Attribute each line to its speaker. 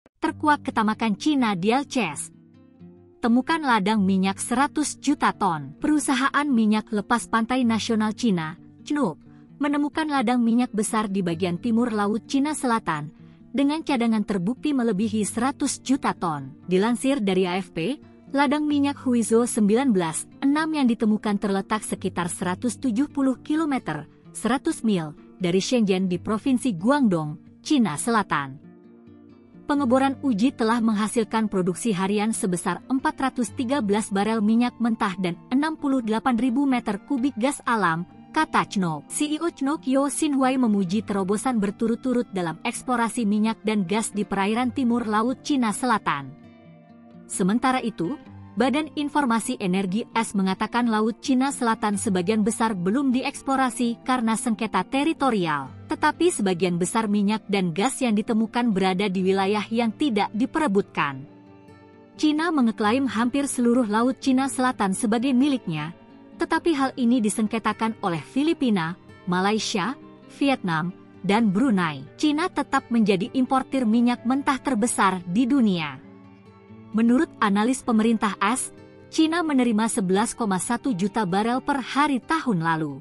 Speaker 1: Terkuak ketamakan Cina Dialces. Temukan ladang minyak 100 juta ton. Perusahaan minyak lepas pantai nasional Cina, CNOOC, menemukan ladang minyak besar di bagian timur Laut Cina Selatan dengan cadangan terbukti melebihi 100 juta ton. Dilansir dari AFP, ladang minyak Huizhou 19-6 yang ditemukan terletak sekitar 170 km, 100 mil, dari Shenzhen di Provinsi Guangdong, Cina Selatan. Pengeboran uji telah menghasilkan produksi harian sebesar 413 barel minyak mentah dan 68.000 meter kubik gas alam, kata CNOOC. CEO CNOOC Yo Xinhui memuji terobosan berturut-turut dalam eksplorasi minyak dan gas di perairan timur Laut Cina Selatan. Sementara itu, Badan Informasi Energi AS mengatakan Laut Cina Selatan sebagian besar belum dieksplorasi karena sengketa teritorial, tetapi sebagian besar minyak dan gas yang ditemukan berada di wilayah yang tidak diperebutkan. Cina mengeklaim hampir seluruh Laut Cina Selatan sebagai miliknya, tetapi hal ini disengketakan oleh Filipina, Malaysia, Vietnam, dan Brunei. Cina tetap menjadi importir minyak mentah terbesar di dunia. Menurut analis pemerintah AS, Cina menerima 11,1 juta barel per hari tahun lalu.